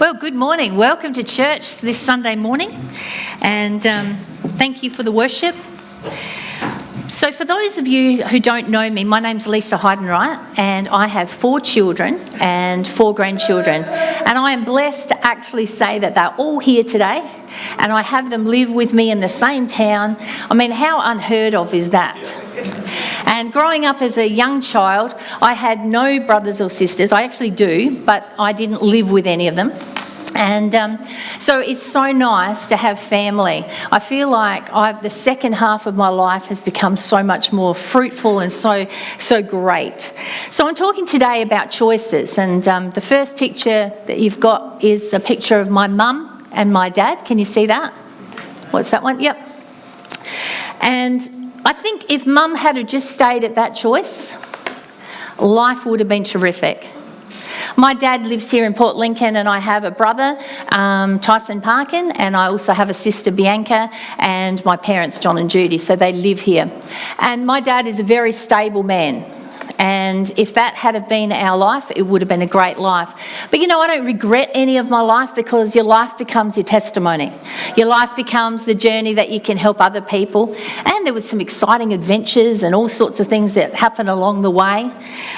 Well, good morning. Welcome to church this Sunday morning, and thank you for the worship. So for those of you who don't know me, my name's Lisa Heidenreich, and I have 4 children and 4 grandchildren, and I am blessed to actually say that they're all here today, and I have them live with me in the same town. I mean, how unheard of is that? And growing up as a young child, I had no brothers or sisters. I actually do, but I didn't live with any of them. And so it's so nice to have family. I feel like the second half of my life has become so much more fruitful and so great. So I'm talking today about choices, and the first picture that you've got is a picture of my mum and my dad. Can you see that? What's that one? Yep. And I think if Mum had just stayed at that choice, life would have been terrific. My dad lives here in Port Lincoln, and I have a brother, Tyson Parkin, and I also have a sister, Bianca, and my parents, John and Judy, so they live here. And my dad is a very stable man, and if that had been our life, it would have been a great life. But I don't regret any of my life, because your life becomes your testimony. Your life becomes the journey that you can help other people. And there was some exciting adventures and all sorts of things that happen along the way.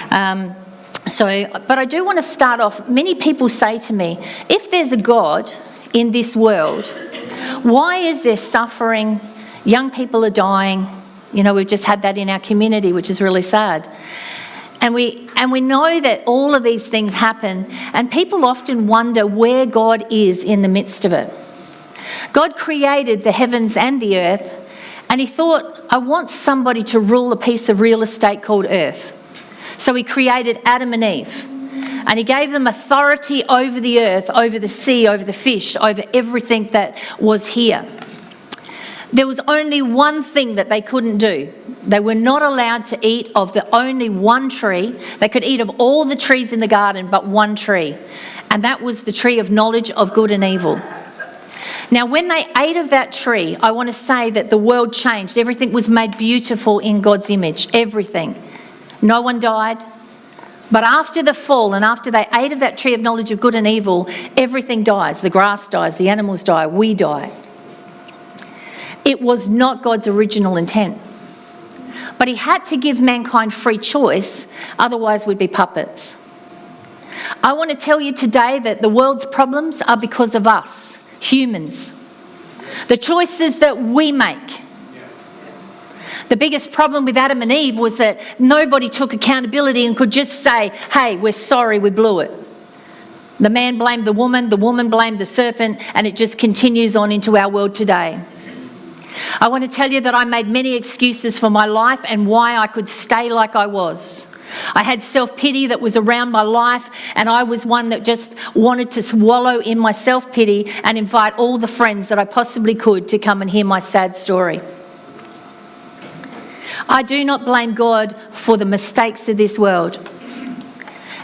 But I do want to start off. Many people say to me, if there's a God in this world, why is there suffering? Young people are dying. We've just had that in our community, which is really sad. And we know that all of these things happen, and people often wonder where God is in the midst of it. God created the heavens and the earth, and he thought, I want somebody to rule a piece of real estate called earth. So he created Adam and Eve, and he gave them authority over the earth, over the sea, over the fish, over everything that was here. There was only one thing that they couldn't do. They were not allowed to eat of the only one tree. They could eat of all the trees in the garden but one tree, and that was the tree of knowledge of good and evil. Now, when they ate of that tree, I want to say that the world changed. Everything was made beautiful in God's image, everything. No one died. But after the fall, and after they ate of that tree of knowledge of good and evil, everything dies. The grass dies, the animals die, we die. It was not God's original intent. But he had to give mankind free choice, otherwise we'd be puppets. I want to tell you today that the world's problems are because of us, humans. The choices that we make. The biggest problem with Adam and Eve was that nobody took accountability and could just say, hey, we're sorry, we blew it. The man blamed the woman blamed the serpent, and it just continues on into our world today. I want to tell you that I made many excuses for my life and why I could stay like I was. I had self-pity that was around my life, and I was one that just wanted to wallow in my self-pity and invite all the friends that I possibly could to come and hear my sad story. I do not blame God for the mistakes of this world.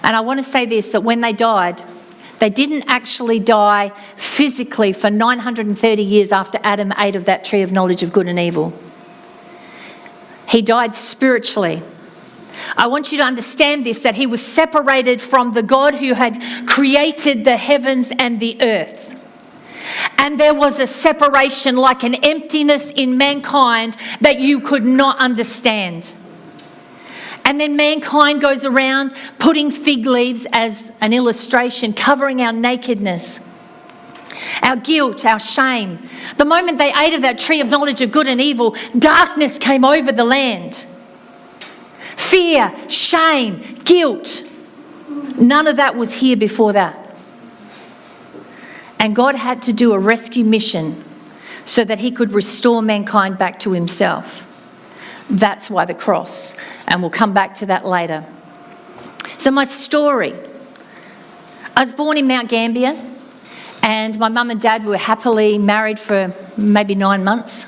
And I want to say this, that when they died, they didn't actually die physically for 930 years after Adam ate of that tree of knowledge of good and evil. He died spiritually. I want you to understand this, that he was separated from the God who had created the heavens and the earth. And there was a separation, like an emptiness in mankind that you could not understand. And then mankind goes around putting fig leaves as an illustration, covering our nakedness, our guilt, our shame. The moment they ate of that tree of knowledge of good and evil, darkness came over the land. Fear, shame, guilt. None of that was here before that. And God had to do a rescue mission so that he could restore mankind back to himself. That's why the cross. And we'll come back to that later. So my story. I was born in Mount Gambier, and my mum and dad were happily married for maybe 9 months.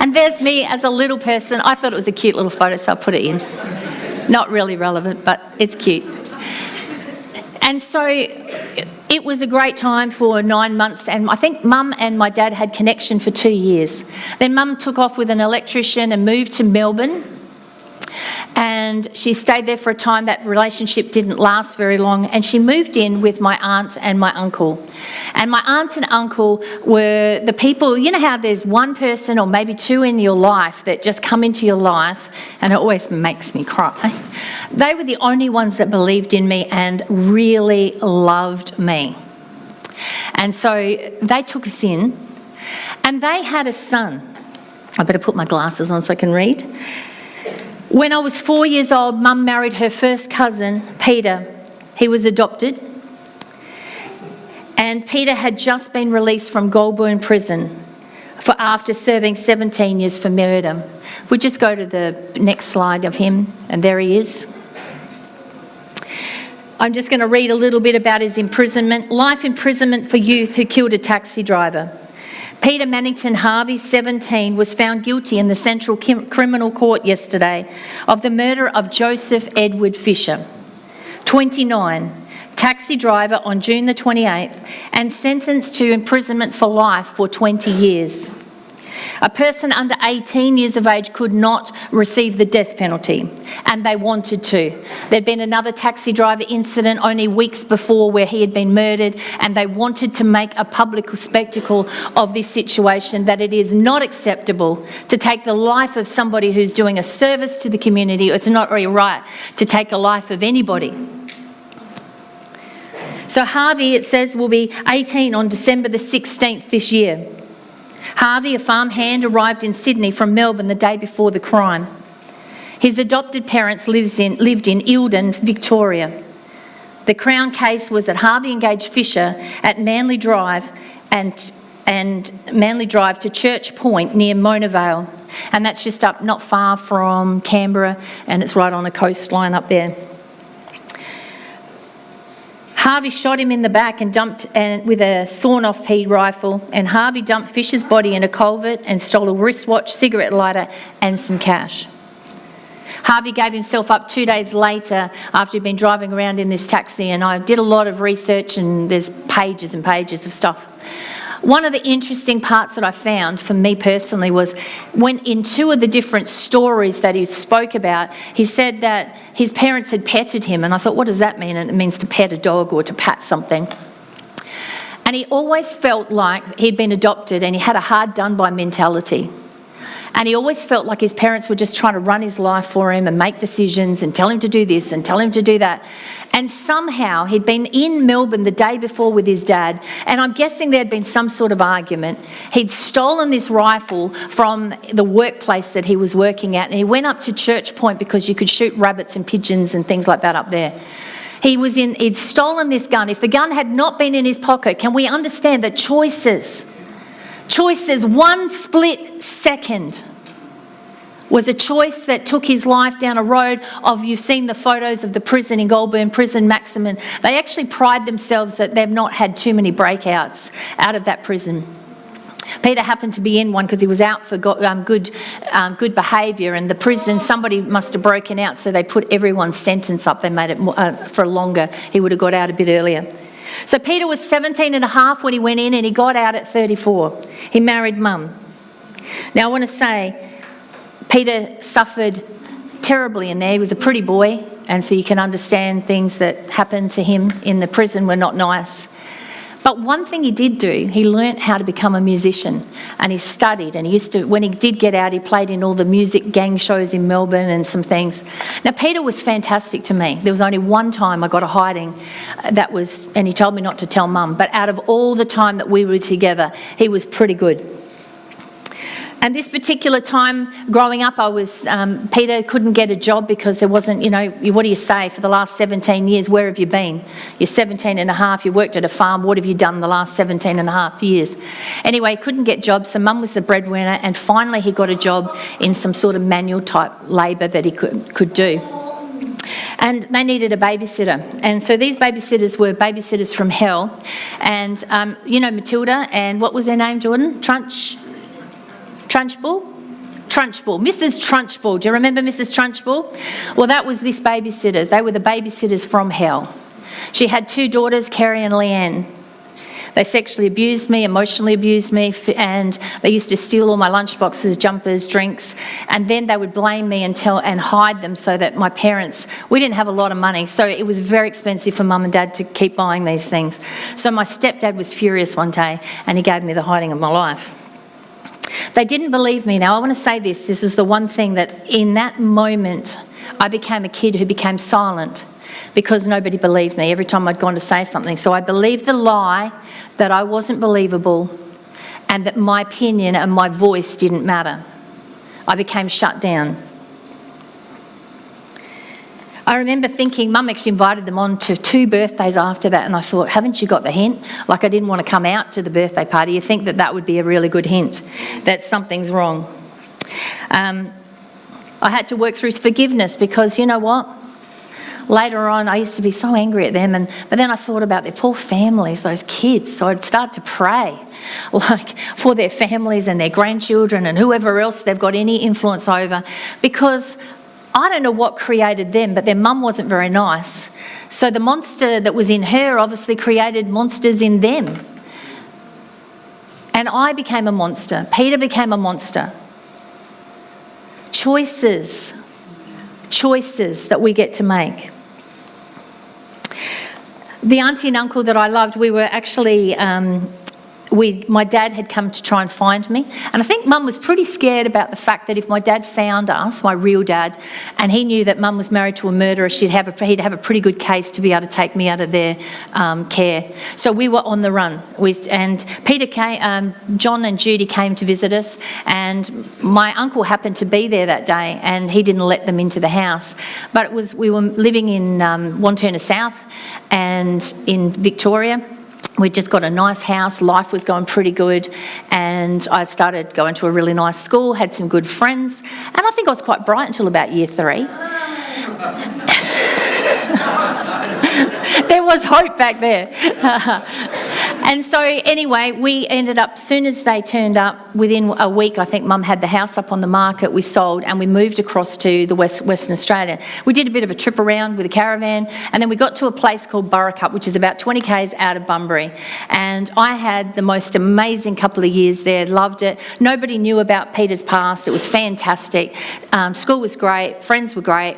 And there's me as a little person. I thought it was a cute little photo, so I put it in. Not really relevant, but it's cute. And so it was a great time for 9 months, and I think Mum and my dad had connection for 2 years. Then Mum took off with an electrician and moved to Melbourne. And she stayed there for a time. That relationship didn't last very long. And she moved in with my aunt and my uncle. And my aunt and uncle were the people, you know how there's one person or maybe two in your life that just come into your life, and it always makes me cry. They were the only ones that believed in me and really loved me. And so they took us in, and they had a son. I better put my glasses on so I can read. When I was 4 years old, Mum married her first cousin, Peter. He was adopted. And Peter had just been released from Goulburn prison after serving 17 years for murder. We'll just go to the next slide of him, and there he is. I'm just going to read a little bit about his imprisonment. Life imprisonment for youth who killed a taxi driver. Peter Mannington Harvey, 17, was found guilty in the Central Criminal Court yesterday of the murder of Joseph Edward Fisher, 29, taxi driver on June the 28th, and sentenced to imprisonment for life for 20 years. A person under 18 years of age could not receive the death penalty, and they wanted to. There'd been another taxi driver incident only weeks before where he had been murdered, and they wanted to make a public spectacle of this situation, that it is not acceptable to take the life of somebody who's doing a service to the community. It's not very right to take a life of anybody. So Harvey, it says, will be 18 on December the 16th this year. Harvey, a farmhand, arrived in Sydney from Melbourne the day before the crime. His adopted parents lived in Eildon, Victoria. The Crown case was that Harvey engaged Fisher at Manly Drive and Manly Drive to Church Point near Mona Vale. And that's just up not far from Canberra, and it's right on the coastline up there. Harvey shot him in the back and dumped with a sawn-off pea rifle, and Harvey dumped Fisher's body in a culvert and stole a wristwatch, cigarette lighter and some cash. Harvey gave himself up 2 days later after he'd been driving around in this taxi, and I did a lot of research, and there's pages and pages of stuff. One of the interesting parts that I found for me personally was when in two of the different stories that he spoke about, he said that his parents had petted him, and I thought, what does that mean? And it means to pet a dog or to pat something. And he always felt like he'd been adopted and he had a hard done by mentality. And he always felt like his parents were just trying to run his life for him and make decisions and tell him to do this and tell him to do that. And somehow he'd been in Melbourne the day before with his dad, and I'm guessing there had been some sort of argument. He'd stolen this rifle from the workplace that he was working at, and he went up to Church Point because you could shoot rabbits and pigeons and things like that up there. He'd stolen this gun. If the gun had not been in his pocket, can we understand that choices, one split second was a choice that took his life down a road of, you've seen the photos of the prison in Goulburn, prison maximum. They actually pride themselves that they've not had too many breakouts out of that prison. Peter happened to be in one because he was out for good behaviour, and the prison, somebody must have broken out, so they put everyone's sentence up. They made it for longer. He would have got out a bit earlier. So Peter was 17 and a half when he went in, and he got out at 34. He married Mum. Now I want to say, Peter suffered terribly in there. He was a pretty boy, and so you can understand things that happened to him in the prison were not nice. But one thing he did do, he learnt how to become a musician, and he studied, and he used to, when he did get out, he played in all the music gang shows in Melbourne and some things. Now Peter was fantastic to me. There was only one time I got a hiding, and he told me not to tell Mum, but out of all the time that we were together, he was pretty good. And this particular time growing up, Peter couldn't get a job because there wasn't, what do you say, for the last 17 years, where have you been? You're 17 and a half, you worked at a farm, what have you done the last 17 and a half years? Anyway, he couldn't get jobs, so Mum was the breadwinner, and finally he got a job in some sort of manual type labour that he could do. And they needed a babysitter. And so these babysitters were babysitters from hell. And, Matilda, and what was her name, Jordan? Trunchbull? Mrs. Trunchbull. Do you remember Mrs. Trunchbull? Well, that was this babysitter. They were the babysitters from hell. She had two daughters, Carrie and Leanne. They sexually abused me, emotionally abused me, and they used to steal all my lunchboxes, jumpers, drinks, and then they would blame me and hide them so that my parents, we didn't have a lot of money, so it was very expensive for Mum and Dad to keep buying these things. So my stepdad was furious one day and he gave me the hiding of my life. They didn't believe me. Now I want to say this is the one thing that in that moment I became a kid who became silent because nobody believed me every time I'd gone to say something. So I believed the lie that I wasn't believable and that my opinion and my voice didn't matter. I became shut down. I remember thinking, Mum actually invited them on to 2 birthdays after that, and I thought, haven't you got the hint? Like, I didn't want to come out to the birthday party. You think that would be a really good hint that something's wrong. I had to work through forgiveness because, you know what? Later on, I used to be so angry at them, but then I thought about their poor families, those kids, so I'd start to pray like for their families and their grandchildren and whoever else they've got any influence over, because I don't know what created them, but their mum wasn't very nice. So the monster that was in her obviously created monsters in them. And I became a monster. Peter became a monster. Choices that we get to make. The auntie and uncle that I loved, we were actually... my dad had come to try and find me, and I think Mum was pretty scared about the fact that if my dad found us, my real dad, and he knew that Mum was married to a murderer, he'd have a pretty good case to be able to take me out of their care. So we were on the run. And Peter came, John and Judy came to visit us, and my uncle happened to be there that day, and he didn't let them into the house. But we were living in Wanturna South and in Victoria. We'd just got a nice house, life was going pretty good, and I started going to a really nice school, had some good friends, and I think I was quite bright until about year 3. There was hope back there. And so anyway, we ended up, as soon as they turned up, within a week, I think Mum had the house up on the market, we sold, and we moved across to the Western Australia. We did a bit of a trip around with a caravan, and then we got to a place called Burracup, which is about 20 k's out of Bunbury. And I had the most amazing couple of years there, loved it. Nobody knew about Peter's past, it was fantastic. School was great, friends were great.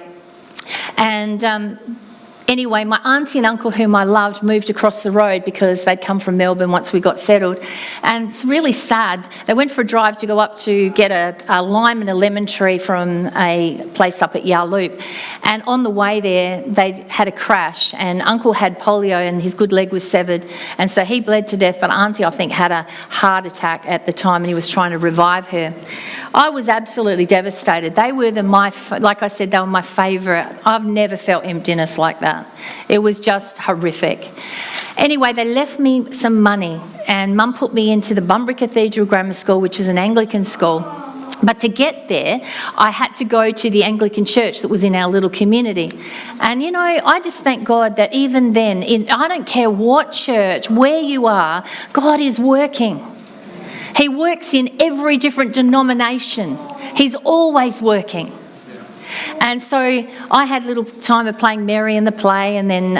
And anyway, my auntie and uncle, whom I loved, moved across the road because they'd come from Melbourne once we got settled. And it's really sad. They went for a drive to go up to get a lime and a lemon tree from a place up at Yarloop. And on the way there, they had a crash. And Uncle had polio and his good leg was severed. And so he bled to death. But Auntie, I think, had a heart attack at the time and he was trying to revive her. I was absolutely devastated. They were like I said, they were my favourite. I've never felt emptiness like that. It was just horrific. Anyway, they left me some money and Mum put me into the Bunbury Cathedral Grammar School, which is an Anglican school. But to get there, I had to go to the Anglican church that was in our little community. And, you know, I just thank God that even then, I don't care what church, where you are, God is working. He works in every different denomination. He's always working. And so I had a little time of playing Mary in the play and then,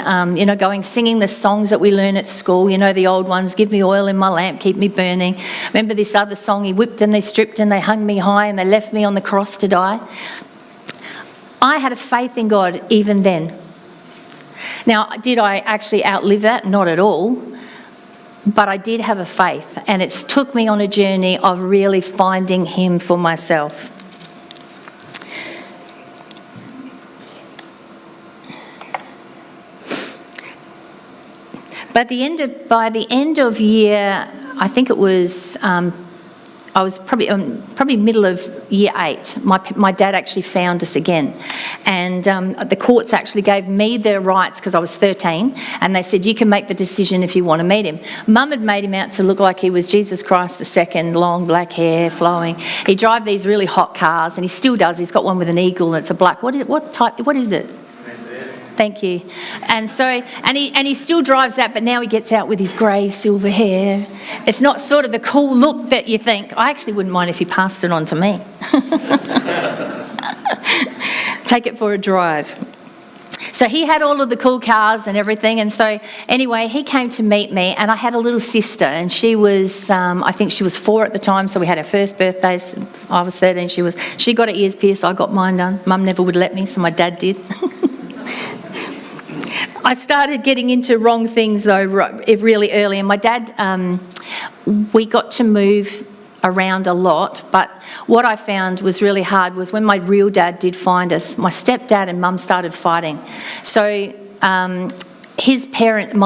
going singing the songs that we learn at school, you know, the old ones, give me oil in my lamp, keep me burning. Remember this other song, he whipped and they stripped and they hung me high and they left me on the cross to die. I had a faith in God even then. Now, did I actually outlive that? Not at all. But I did have a faith, and it took me on a journey of really finding Him for myself. By the end of year, I think it was, I was probably middle of year 8. My dad actually found us again, and the courts actually gave me the rights because I was 13, and they said you can make the decision if you want to meet him. Mum had made him out to look like he was Jesus Christ II, long black hair flowing. He drive these really hot cars, and he still does. He's got one with an eagle, and it's a black. What is it? Thank you. And so, and he still drives that, but now he gets out with his grey silver hair. It's not sort of the cool look that you think. I actually wouldn't mind if he passed it on to me. Take it for a drive. So he had all of the cool cars and everything. And so anyway, he came to meet me, and I had a little sister, and she was, I think she was 4 at the time. So we had our first birthdays. I was 13. She got her ears pierced. I got mine done. Mum never would let me, so my dad did. I started getting into wrong things though really early, and my dad, we got to move around a lot, but what I found was really hard was when my real dad did find us, my stepdad and mum started fighting. So my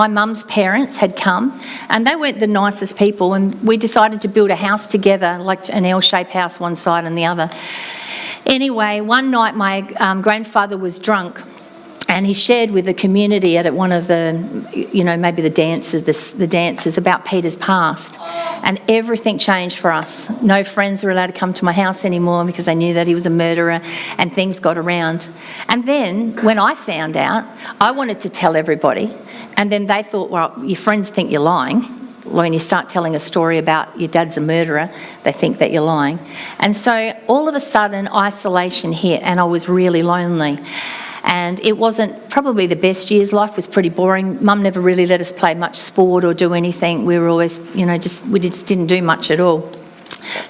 mum's parents had come, and they weren't the nicest people, and we decided to build a house together, like an L-shaped house, one side and the other. Anyway, one night my grandfather was drunk, and he shared with the community at one of the, maybe the dancers about Peter's past. And everything changed for us. No friends were allowed to come to my house anymore because they knew that he was a murderer, and things got around. And then when I found out, I wanted to tell everybody. And then they thought, well, your friends think you're lying. When you start telling a story about your dad's a murderer, they think that you're lying. And so all of a sudden, isolation hit, and I was really lonely. And it wasn't probably the best years. Life was pretty boring. Mum never really let us play much sport or do anything. We were always, we just didn't do much at all.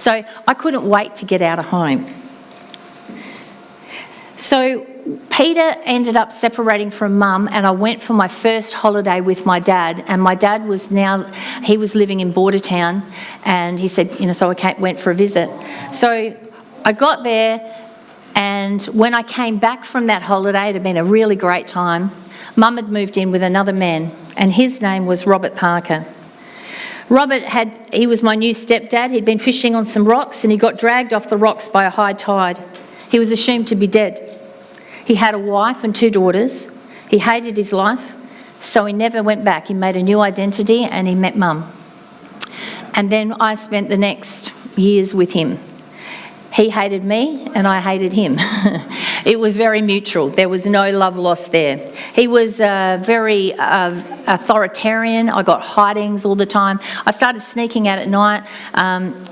So I couldn't wait to get out of home. So Peter ended up separating from Mum, and I went for my first holiday with my dad. And my dad he was living in Bordertown, and he said, so I went for a visit. So I got there. And when I came back from that holiday, it had been a really great time. Mum had moved in with another man, and his name was Robert Parker. He was my new stepdad. He'd been fishing on some rocks, and he got dragged off the rocks by a high tide. He was assumed to be dead. He had a wife and 2 daughters. He hated his life, so he never went back. He made a new identity, and he met Mum. And then I spent the next years with him. He hated me and I hated him. It was very mutual. There was no love lost there. He was very authoritarian. I got hidings all the time. I started sneaking out at night.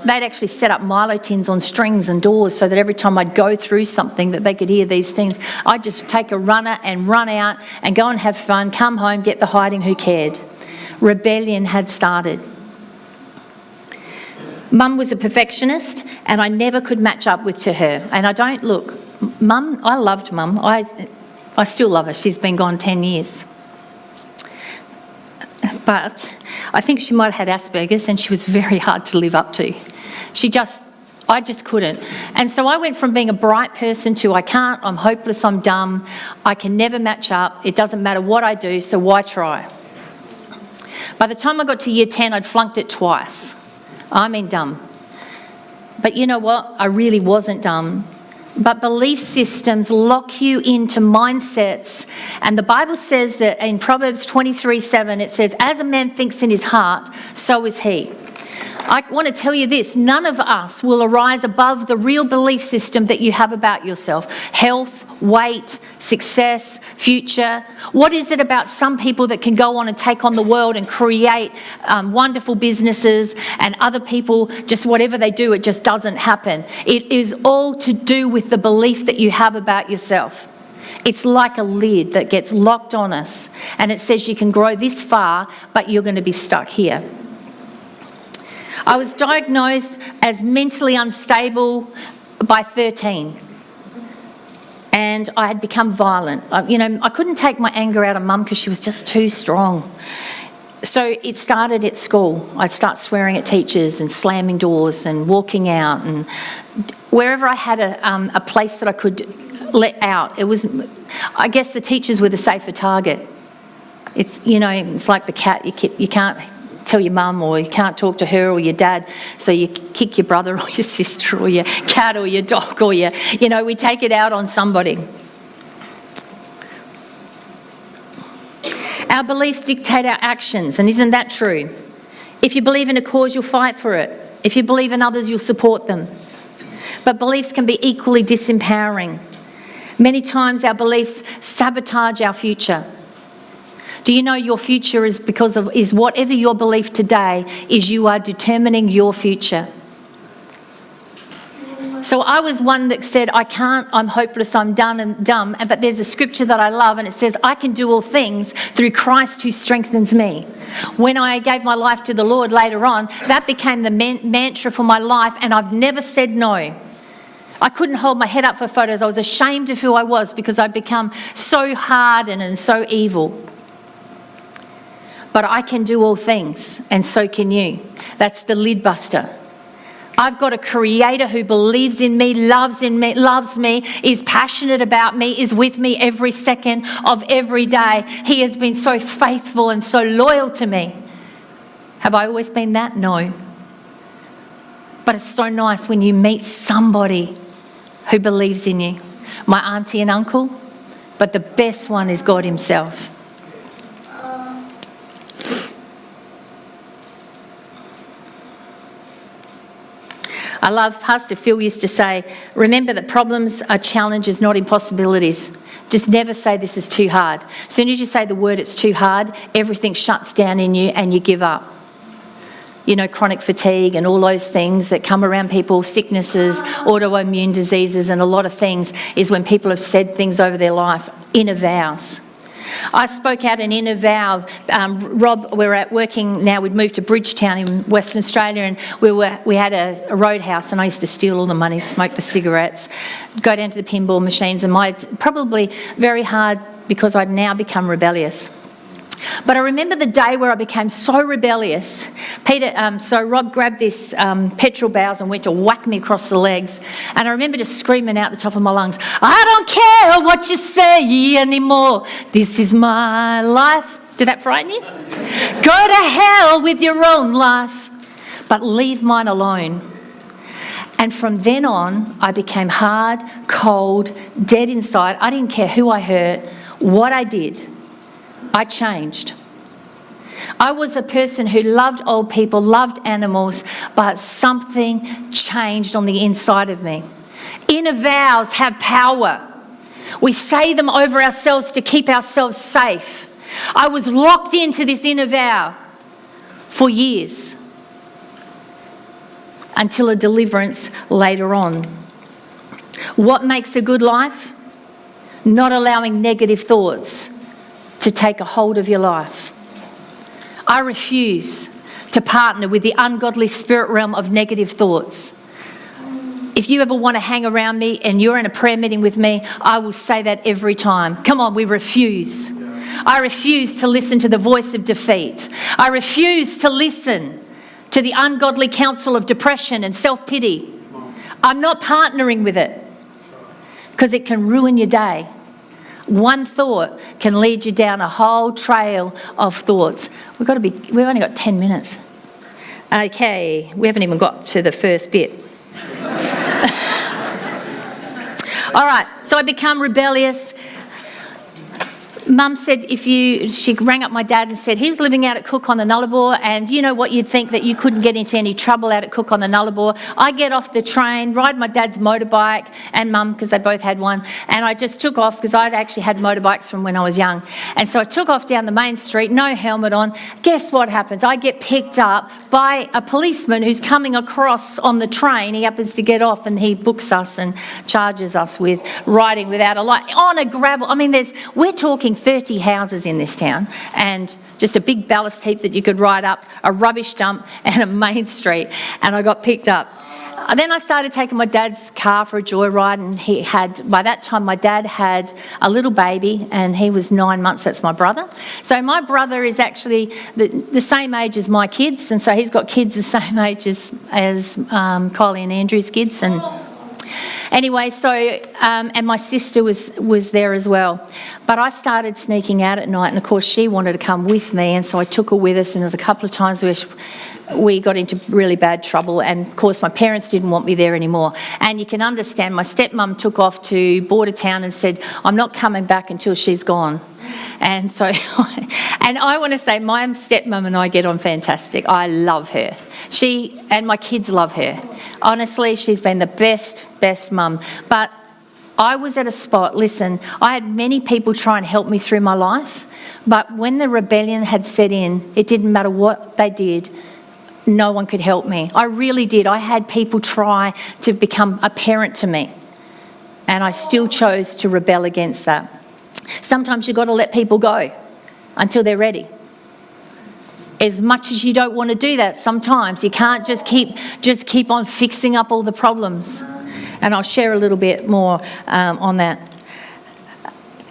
They'd actually set up Milo tins on strings and doors so that every time I'd go through something that they could hear these things. I'd just take a runner and run out and go and have fun, come home, get the hiding, who cared? Rebellion had started. Mum was a perfectionist, and I never could match up to her. And Mum, I loved Mum. I still love her. She's been gone 10 years. But I think she might have had Asperger's, and she was very hard to live up to. I just couldn't. And so I went from being a bright person to I can't, I'm hopeless, I'm dumb, I can never match up, it doesn't matter what I do, so why try? By the time I got to year 10, I'd flunked it twice. I mean dumb. But you know what? I really wasn't dumb. But belief systems lock you into mindsets. And the Bible says that in Proverbs 23:7, it says, as a man thinks in his heart, so is he. I want to tell you this, none of us will arise above the real belief system that you have about yourself. Health, weight, success, future. What is it about some people that can go on and take on the world and create wonderful businesses, and other people, just whatever they do, it just doesn't happen? It is all to do with the belief that you have about yourself. It's like a lid that gets locked on us, and it says you can grow this far, but you're going to be stuck here. I was diagnosed as mentally unstable by 13, and I had become violent. I couldn't take my anger out of Mum because she was just too strong. So it started at school. I'd start swearing at teachers and slamming doors and walking out, and wherever I had a place that I could let out, I guess the teachers were the safer target. It's like the cat. You can't tell your mum, or you can't talk to her or your dad, so you kick your brother or your sister or your cat or your dog, or we take it out on somebody. Our beliefs dictate our actions, and isn't that true? If you believe in a cause, you'll fight for it. If you believe in others, you'll support them. But beliefs can be equally disempowering. Many times our beliefs sabotage our future. Do you know your future is whatever your belief today is, you are determining your future. So So I was one that said, I can't, I'm hopeless, I'm done and dumb. But there's a scripture that I love, and it says, I can do all things through Christ who strengthens me. When I gave my life to the Lord later on, that became the mantra for my life, and I've never said no. I couldn't hold my head up for photos. I was ashamed of who I was because I'd become so hardened and so evil. But I can do all things, and so can you. That's the lid buster. I've got a creator who believes in me, loves me, is passionate about me, is with me every second of every day. He has been so faithful and so loyal to me. Have I always been that? No. But it's so nice when you meet somebody who believes in you. My auntie and uncle, but the best one is God himself. I love, Pastor Phil used to say, remember that problems are challenges, not impossibilities. Just never say this is too hard. As soon as you say the word it's too hard, everything shuts down in you and you give up. You know, chronic fatigue and all those things that come around people, sicknesses, autoimmune diseases, and a lot of things is when people have said things over their life, inner vows. I spoke out an inner vow. Rob, we're working now, we'd moved to Bridgetown in Western Australia, and we had a roadhouse, and I used to steal all the money, smoke the cigarettes, go down to the pinball machines, and probably very hard because I'd now become rebellious. But I remember the day where I became so rebellious. So Rob grabbed this petrol barrel and went to whack me across the legs. And I remember just screaming out the top of my lungs, I don't care what you say anymore. This is my life. Did that frighten you? Go to hell with your own life, but leave mine alone. And from then on, I became hard, cold, dead inside. I didn't care who I hurt, what I did. I changed. I was a person who loved old people, loved animals, but something changed on the inside of me. Inner vows have power. We say them over ourselves to keep ourselves safe. I was locked into this inner vow for years until a deliverance later on. What makes a good life? Not allowing negative thoughts to take a hold of your life. I refuse to partner with the ungodly spirit realm of negative thoughts. If you ever want to hang around me and you're in a prayer meeting with me, I will say that every time. Come on, we refuse. I refuse to listen to the voice of defeat. I refuse to listen to the ungodly counsel of depression and self-pity. I'm not partnering with it because it can ruin your day. One thought can lead you down a whole trail of thoughts. We've only got 10 minutes. Okay, we haven't even got to the first bit. All right, so I become rebellious. Mum said she rang up my dad and said he was living out at Cook on the Nullarbor, and you know what, you'd think that you couldn't get into any trouble out at Cook on the Nullarbor. I get off the train, ride my dad's motorbike, and Mum, because they both had one, and I just took off because I'd actually had motorbikes from when I was young. And so I took off down the main street, no helmet on. Guess what happens? I get picked up by a policeman who's coming across on the train. He happens to get off and he books us and charges us with riding without a light on a gravel. I mean, we're talking 30 houses in this town and just a big ballast heap that you could ride up, a rubbish dump and a main street, and I got picked up. Then I started taking my dad's car for a joyride, and by that time my dad had a little baby and he was 9 months. That's my brother. So my brother is actually the same age as my kids, and so he's got kids the same age as Kylie and Andrew's kids. And anyway, so, and my sister was there as well. But I started sneaking out at night, and of course she wanted to come with me, and so I took her with us, and there was a couple of times where we got into really bad trouble, and of course my parents didn't want me there anymore. And you can understand, my stepmum took off to border town and said, I'm not coming back until she's gone. And so, and I want to say my stepmum and I get on fantastic. I love her. She and my kids love her. Honestly, she's been the best mum. But I was at a spot, listen, I had many people try and help me through my life, but when the rebellion had set in, it didn't matter what they did, no one could help me. I really did. I had people try to become a parent to me, and I still chose to rebel against that. Sometimes you've got to let people go until they're ready. As much as you don't want to do that, sometimes you can't just keep on fixing up all the problems. And I'll share a little bit more on that.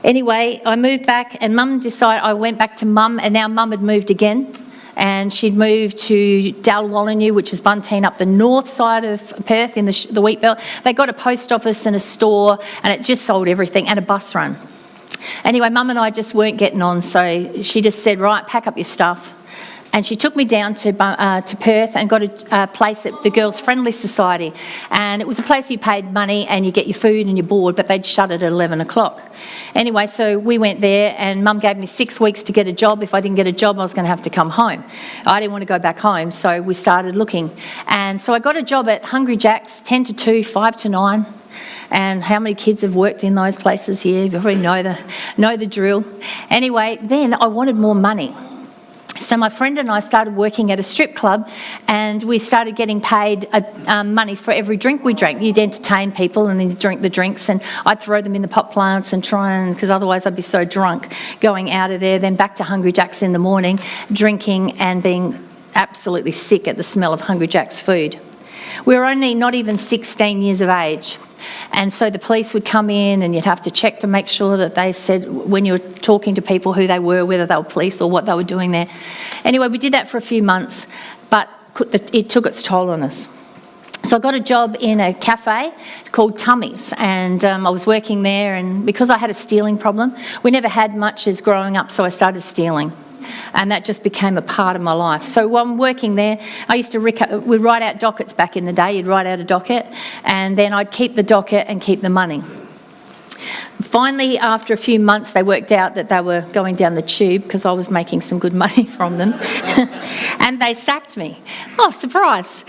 Anyway, I moved back, and I went back to Mum, and now Mum had moved again. And she'd moved to Dalwallinu, which is Bunteen, up the north side of Perth in the wheat belt. They got a post office and a store, and it just sold everything, and a bus run. Anyway, Mum and I just weren't getting on, so she just said, right, pack up your stuff. And she took me down to Perth and got a place at the Girls Friendly Society. And it was a place you paid money and you get your food and your board, but they'd shut it at 11 o'clock. Anyway, so we went there, and Mum gave me 6 weeks to get a job. If I didn't get a job, I was going to have to come home. I didn't want to go back home, so we started looking. And so I got a job at Hungry Jack's, 10 to 2, 5 to 9. And how many kids have worked in those places here? You probably know the drill. Anyway, then I wanted more money. So my friend and I started working at a strip club, and we started getting paid money for every drink we drank. You'd entertain people and then you'd drink the drinks, and I'd throw them in the pot plants and because otherwise I'd be so drunk going out of there, then back to Hungry Jack's in the morning, drinking and being absolutely sick at the smell of Hungry Jack's food. We were only not even 16 years of age. And so the police would come in, and you'd have to check to make sure that they said, when you were talking to people, who they were, whether they were police or what they were doing there. Anyway, we did that for a few months, but it took its toll on us. So I got a job in a cafe called Tummy's, and I was working there, and because I had a stealing problem, we never had much as growing up, so I started stealing. And that just became a part of my life. So while I'm working there, I used to we'd write out dockets back in the day. You'd write out a docket, and then I'd keep the docket and keep the money. Finally, after a few months, they worked out that they were going down the tube because I was making some good money from them. And they sacked me. Oh, surprise.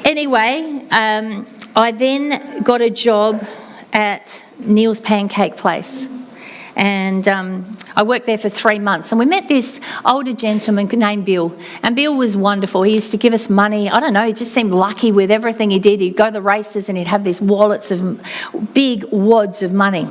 Anyway, I then got a job at Neil's Pancake Place. And I worked there for 3 months, and we met this older gentleman named Bill, and Bill was wonderful. He used to give us money. I don't know, he just seemed lucky with everything he did. He'd go to the races and he'd have these wallets of big wads of money.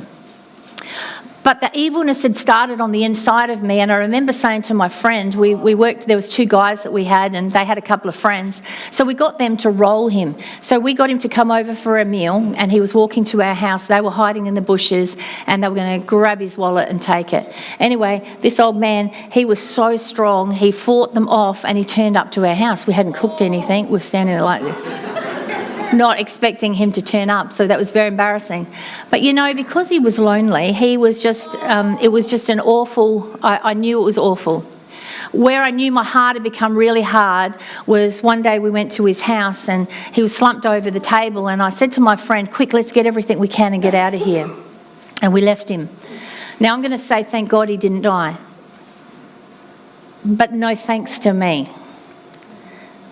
But the evilness had started on the inside of me, and I remember saying to my friend, we worked, there was 2 guys that we had, and they had a couple of friends, so we got them to roll him. So we got him to come over for a meal, and he was walking to our house. They were hiding in the bushes, and they were going to grab his wallet and take it. Anyway, this old man, he was so strong, he fought them off, and he turned up to our house. We hadn't cooked anything. We were standing there like this, not expecting him to turn up, so that was very embarrassing. But you know, because he was lonely, he was just, it was just an awful, I knew it was awful. Where I knew my heart had become really hard was one day we went to his house, and he was slumped over the table, and I said to my friend, quick, let's get everything we can and get out of here. And we left him. Now I'm going to say thank God he didn't die. But no thanks to me.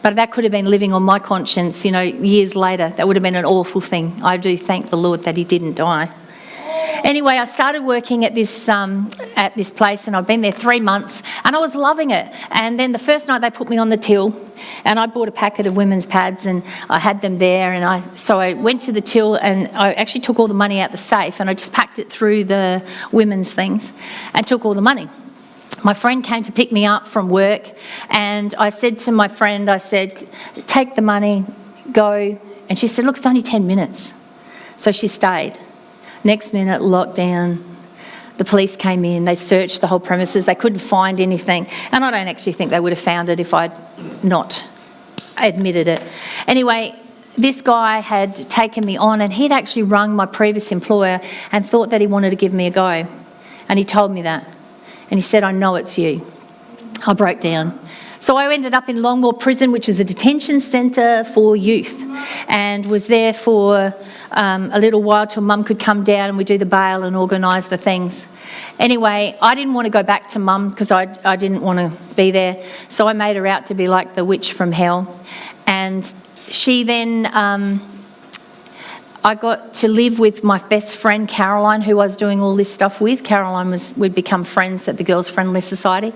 But that could have been living on my conscience, you know, years later. That would have been an awful thing. I do thank the Lord that he didn't die. Anyway, I started working at this place, and I've been there 3 months, and I was loving it. And then the first night they put me on the till, and I bought a packet of women's pads, and I had them there. And so I went to the till, and I actually took all the money out the safe, and I just packed it through the women's things and took all the money. My friend came to pick me up from work, and I said to my friend, I said, take the money, go. And she said, look, it's only 10 minutes. So she stayed. Next minute, lockdown. The police came in, they searched the whole premises, they couldn't find anything. And I don't actually think they would have found it if I'd not admitted it. Anyway, this guy had taken me on, and he'd actually rung my previous employer and thought that he wanted to give me a go. And he told me that. And he said, I know it's you. I broke down. So I ended up in Longmore Prison, which is a detention centre for youth, and was there for a little while till Mum could come down and we do the bail and organise the things. Anyway, I didn't want to go back to Mum because I didn't want to be there. So I made her out to be like the witch from hell. And she then... I got to live with my best friend Caroline, who I was doing all this stuff with. We'd become friends at the Girls Friendly Society.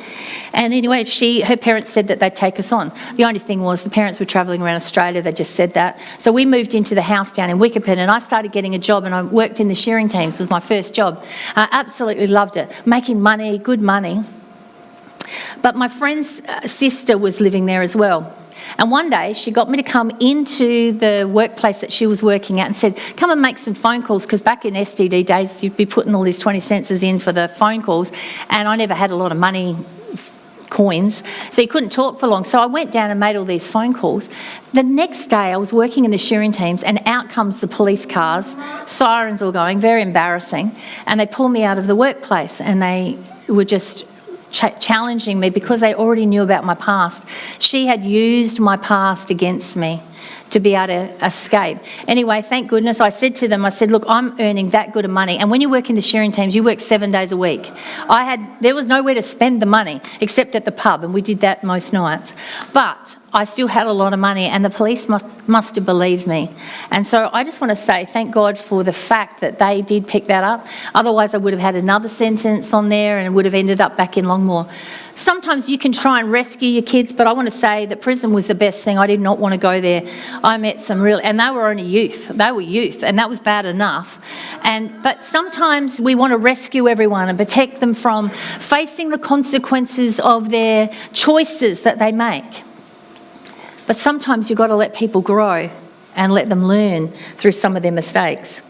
And anyway, her parents said that they'd take us on. The only thing was the parents were travelling around Australia, they just said that. So we moved into the house down in Wickerpin, and I started getting a job, and I worked in the shearing teams. It was my first job. I absolutely loved it, making money, good money. But my friend's sister was living there as well. And one day she got me to come into the workplace that she was working at and said, come and make some phone calls, because back in STD days you'd be putting all these 20 cents in for the phone calls, and I never had a lot of money, coins, so you couldn't talk for long. So I went down and made all these phone calls. The next day I was working in the shearing teams, and out comes the police cars, sirens all going, very embarrassing, and they pulled me out of the workplace, and they were just challenging me because they already knew about my past. She had used my past against me to be able to escape. Anyway, thank goodness, I said to them, look, I'm earning that good of money, and when you work in the shearing teams, you work 7 days a week. There was nowhere to spend the money except at the pub, and we did that most nights. But I still had a lot of money, and the police must have believed me. And so I just want to say thank God for the fact that they did pick that up. Otherwise I would have had another sentence on there and would have ended up back in Longmoor. Sometimes you can try and rescue your kids, but I want to say that prison was the best thing. I did not want to go there. I met some and they were only youth. They were youth, and that was bad enough. But sometimes we want to rescue everyone and protect them from facing the consequences of their choices that they make. But sometimes you've got to let people grow and let them learn through some of their mistakes.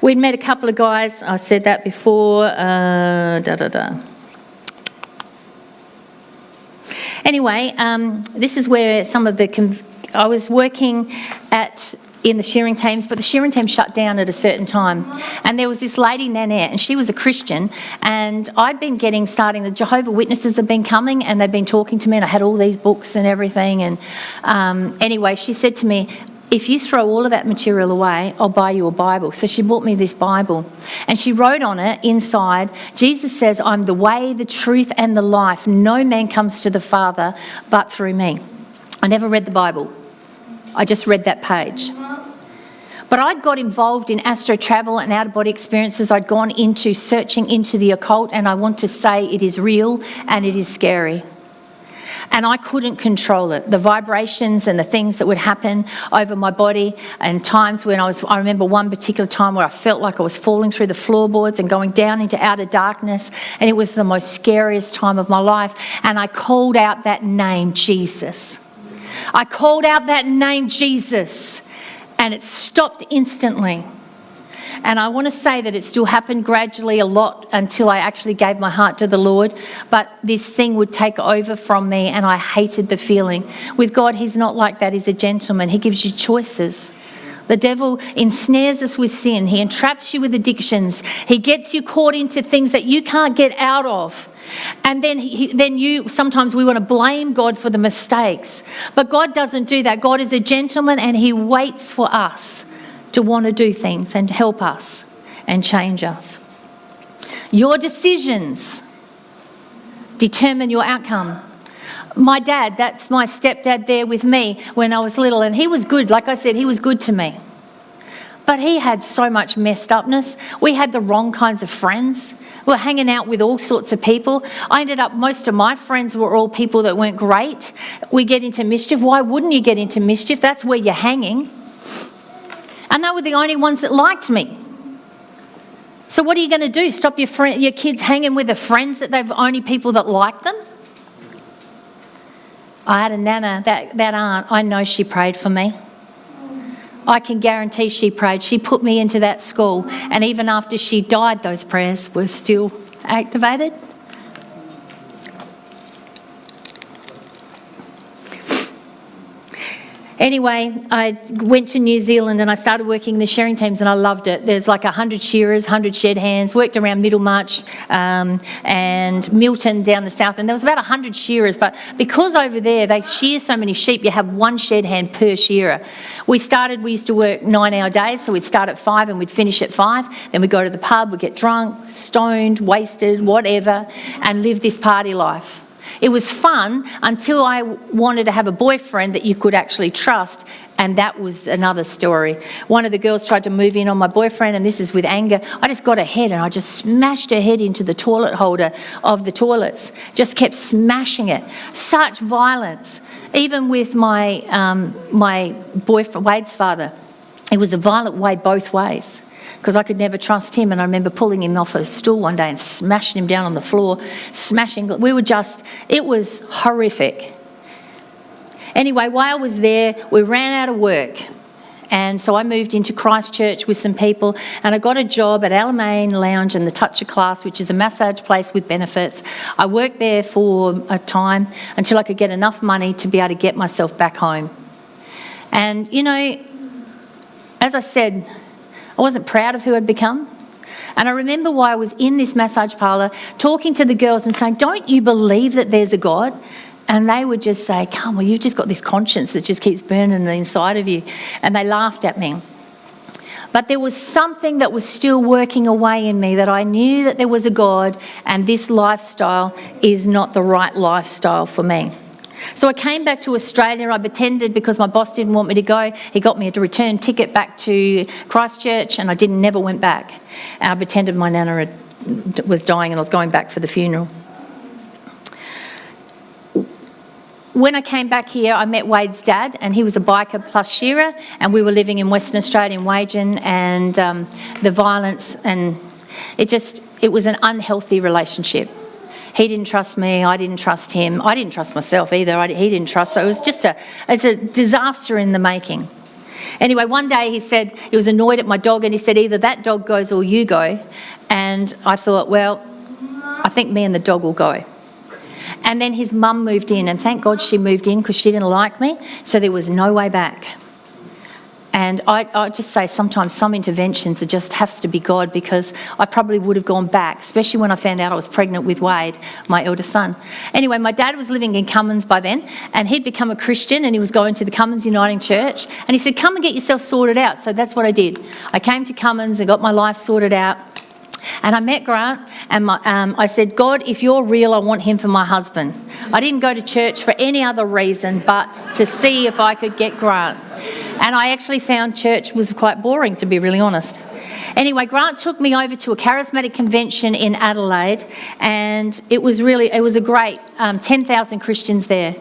We'd met a couple of guys, I said that before, Anyway, this is where some of I was working in the shearing teams, but the shearing team shut down at a certain time. And there was this lady, Nanette, and she was a Christian, and I'd been the Jehovah's Witnesses had been coming, and they'd been talking to me, and I had all these books and everything. And anyway, she said to me, if you throw all of that material away, I'll buy you a Bible. So she bought me this Bible, and she wrote on it inside, Jesus says, I'm the way, the truth, and the life. No man comes to the Father but through me. I never read the Bible. I just read that page. But I'd got involved in astro travel and out-of-body experiences. I'd gone into searching into the occult, and I want to say it is real and it is scary. And I couldn't control it. The vibrations and the things that would happen over my body, and times when I remember one particular time where I felt like I was falling through the floorboards and going down into outer darkness, and it was the most scariest time of my life. And I called out that name, Jesus. I called out that name, Jesus, and it stopped instantly. And I want to say that it still happened gradually a lot until I actually gave my heart to the Lord. But this thing would take over from me, and I hated the feeling. With God, he's not like that. He's a gentleman. He gives you choices. The devil ensnares us with sin. He entraps you with addictions. He gets you caught into things that you can't get out of. And then sometimes we want to blame God for the mistakes. But God doesn't do that. God is a gentleman, and he waits for us to want to do things and help us and change us. Your decisions determine your outcome. My dad, that's my stepdad there with me when I was little, and he was good. Like I said, he was good to me. But he had so much messed upness. We had the wrong kinds of friends. We were hanging out with all sorts of people. Most of my friends were all people that weren't great. We get into mischief. Why wouldn't you get into mischief? That's where you're hanging. And they were the only ones that liked me. So what are you going to do? Stop your kids hanging with the friends that they've only people that like them? I had a nana, that aunt, I know she prayed for me. I can guarantee she prayed. She put me into that school, and even after she died, those prayers were still activated. Anyway, I went to New Zealand and I started working in the shearing teams, and I loved it. There's like 100 shearers, 100 shed hands, worked around Middlemarch and Milton down the south, and there was about 100 shearers, but because over there they shear so many sheep, you have one shed hand per shearer. We used to work 9-hour days, so we'd start at 5 and we'd finish at 5, then we'd go to the pub, we'd get drunk, stoned, wasted, whatever, and live this party life. It was fun until I wanted to have a boyfriend that you could actually trust, and that was another story. One of the girls tried to move in on my boyfriend, and this is with anger. I just got her head and I just smashed her head into the toilet holder of the toilets. Just kept smashing it. Such violence. Even with my boyfriend, Wade's father, it was a violent way both ways, because I could never trust him. And I remember pulling him off a stool one day and smashing him down on the floor, it was horrific. Anyway, while I was there, we ran out of work. And so I moved into Christchurch with some people, and I got a job at Alamein Lounge and the Toucher Class, which is a massage place with benefits. I worked there for a time until I could get enough money to be able to get myself back home. And, you know, as I said, I wasn't proud of who I'd become. And I remember while I was in this massage parlour talking to the girls and saying, "Don't you believe that there's a God?" And they would just say, "Come on, you've just got this conscience that just keeps burning inside of you." And they laughed at me. But there was something that was still working away in me, that I knew that there was a God, and this lifestyle is not the right lifestyle for me. So I came back to Australia. I pretended, because my boss didn't want me to go, he got me a return ticket back to Christchurch, and I never went back. And I pretended my nana was dying and I was going back for the funeral. When I came back here, I met Wade's dad, and he was a biker plus shearer, and we were living in Western Australia in Wagen, and the violence, and it was an unhealthy relationship. He didn't trust me, I didn't trust him, I didn't trust myself either, he didn't trust, so it was it's a disaster in the making. Anyway, one day he said he was annoyed at my dog, and he said, "Either that dog goes or you go." And I thought, well, I think me and the dog will go. And then his mum moved in, and thank God she moved in, because she didn't like me, so there was no way back. And I just say sometimes some interventions, it just has to be God, because I probably would have gone back, especially when I found out I was pregnant with Wade, my eldest son. Anyway, my dad was living in Cummins by then, and he'd become a Christian, and he was going to the Cummins Uniting Church, and he said, "Come and get yourself sorted out." So that's what I did. I came to Cummins and got my life sorted out. And I met Grant, and I said, "God, if you're real, I want him for my husband." I didn't go to church for any other reason but to see if I could get Grant. And I actually found church was quite boring, to be really honest. Anyway, Grant took me over to a charismatic convention in Adelaide, and it was a great 10,000 Christians there.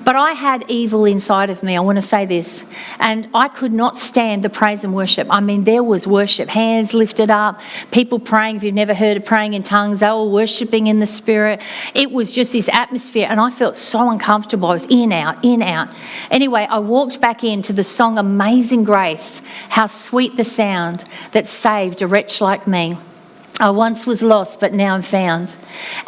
But I had evil inside of me, I want to say this, and I could not stand the praise and worship. I mean, there was worship, hands lifted up, people praying. If you've never heard of praying in tongues, they were worshipping in the Spirit. It was just this atmosphere, and I felt so uncomfortable. I was in, out, in, out. Anyway, I walked back into the song Amazing Grace, how sweet the sound that saved a wretch like me. I once was lost, but now I'm found.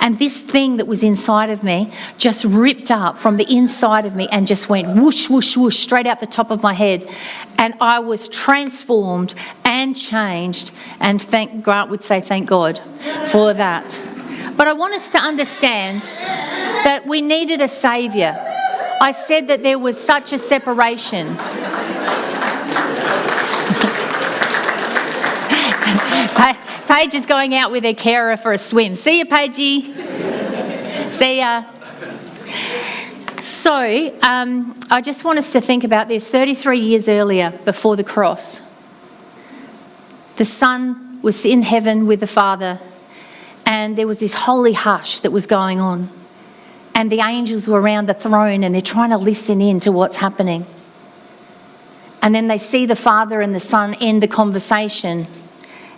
And this thing that was inside of me just ripped up from the inside of me and just went whoosh, whoosh, whoosh, straight out the top of my head. And I was transformed and changed. And Grant would say, thank God for that. But I want us to understand that we needed a saviour. I said that there was such a separation. Paige is going out with her carer for a swim. See you, Paigey. See ya. So, I just want us to think about this. 33 years earlier, before the cross, the Son was in heaven with the Father, and there was this holy hush that was going on. And the angels were around the throne, and they're trying to listen in to what's happening. And then they see the Father and the Son end the conversation.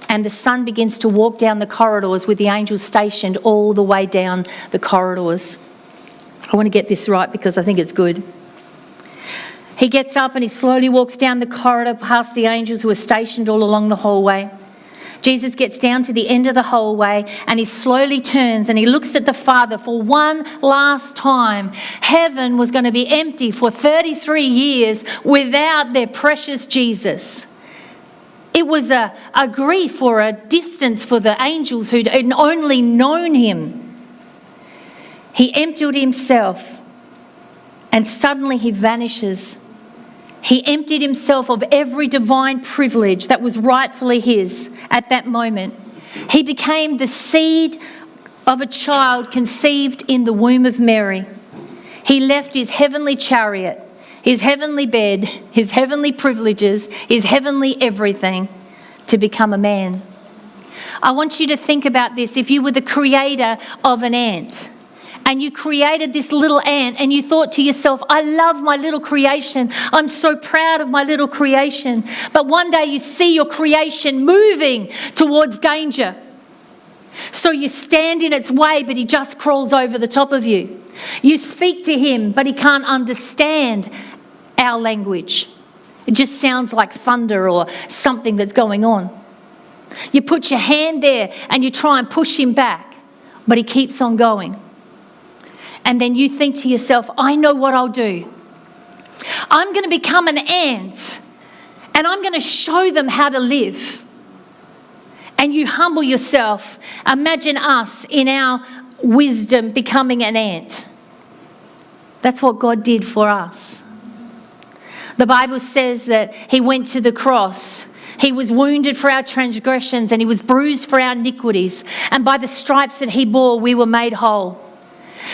And the Son begins to walk down the corridors with the angels stationed all the way down the corridors. I want to get this right because I think it's good. He gets up and he slowly walks down the corridor past the angels who are stationed all along the hallway. Jesus gets down to the end of the hallway and he slowly turns and he looks at the Father for one last time. Heaven was going to be empty for 33 years without their precious Jesus. It was a grief or a distance for the angels who'd only known him. He emptied himself and suddenly he vanishes. He emptied himself of every divine privilege that was rightfully his at that moment. He became the seed of a child conceived in the womb of Mary, he left his heavenly chariot, his heavenly bed, his heavenly privileges, his heavenly everything to become a man. I want you to think about this. If you were the creator of an ant and you created this little ant and you thought to yourself, I love my little creation. I'm so proud of my little creation. But one day you see your creation moving towards danger. So you stand in its way, but he just crawls over the top of you. You speak to him, but he can't understand our language. It just sounds like thunder or something that's going on. You put your hand there and you try and push him back, but he keeps on going. And then you think to yourself, I know what I'll do. I'm going to become an ant and I'm going to show them how to live. And you humble yourself. Imagine us in our wisdom becoming an ant. That's what God did for us. The Bible says that he went to the cross. He was wounded for our transgressions and he was bruised for our iniquities. And by the stripes that he bore, we were made whole.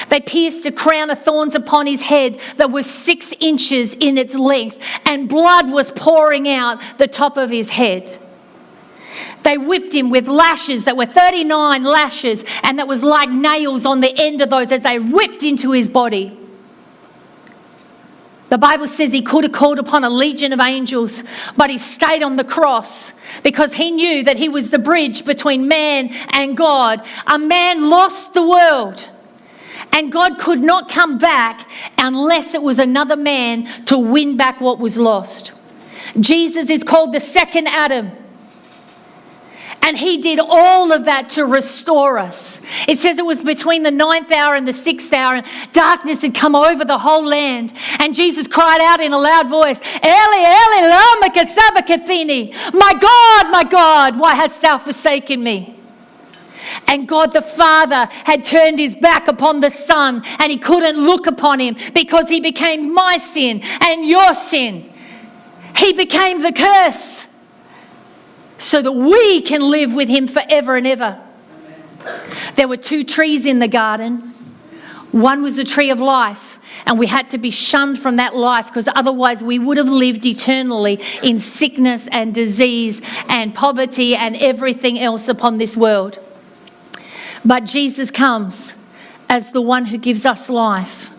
They pierced a crown of thorns upon his head that was 6 inches in its length, and blood was pouring out the top of his head. They whipped him with lashes that were 39 lashes, and that was like nails on the end of those as they whipped into his body. The Bible says he could have called upon a legion of angels, but he stayed on the cross because he knew that he was the bridge between man and God. A man lost the world, and God could not come back unless it was another man to win back what was lost. Jesus is called the second Adam. And he did all of that to restore us. It says it was between the 9th hour and the 6th hour, and darkness had come over the whole land. And Jesus cried out in a loud voice, Eli, Eli, lama sabachthani. My God, why hast thou forsaken me? And God the Father had turned his back upon the Son, and he couldn't look upon him because he became my sin and your sin. He became the curse, so that we can live with him forever and ever. There were 2 trees in the garden. One was the tree of life, and we had to be shunned from that life because otherwise we would have lived eternally in sickness and disease and poverty and everything else upon this world. But Jesus comes as the one who gives us life.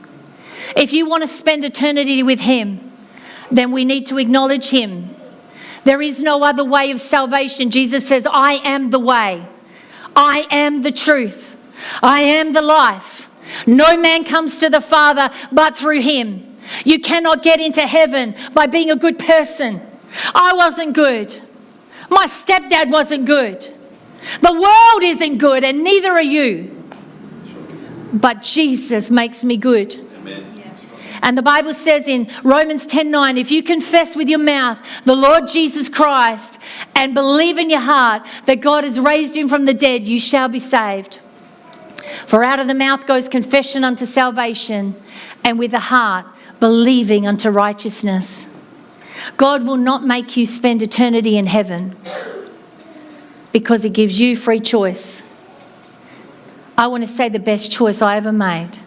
If you want to spend eternity with him, then we need to acknowledge him. There is no other way of salvation. Jesus says, I am the way. I am the truth. I am the life. No man comes to the Father but through him. You cannot get into heaven by being a good person. I wasn't good. My stepdad wasn't good. The world isn't good, and neither are you. But Jesus makes me good. Amen. And the Bible says in Romans 10:9, if you confess with your mouth the Lord Jesus Christ and believe in your heart that God has raised him from the dead, you shall be saved. For out of the mouth goes confession unto salvation, and with the heart believing unto righteousness. God will not make you spend eternity in heaven because he gives you free choice. I want to say the best choice I ever made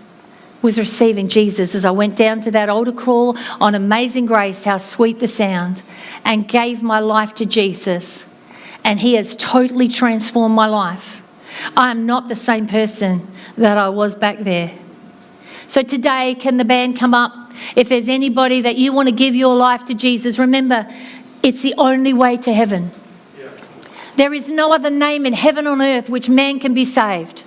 was receiving Jesus as I went down to that altar call on Amazing Grace, how sweet the sound, and gave my life to Jesus. And he has totally transformed my life. I am not the same person that I was back there. So today, can the band come up? If there's anybody that you want to give your life to Jesus, remember, it's the only way to heaven. Yeah. There is no other name in heaven on earth which man can be saved.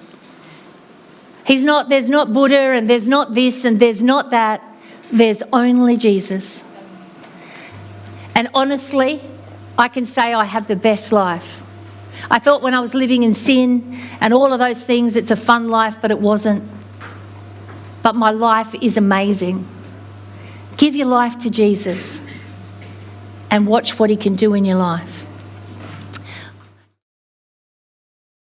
There's not Buddha, and there's not this, and there's not that. There's only Jesus. And honestly, I can say I have the best life. I thought when I was living in sin and all of those things, it's a fun life, but it wasn't. But my life is amazing. Give your life to Jesus and watch what he can do in your life.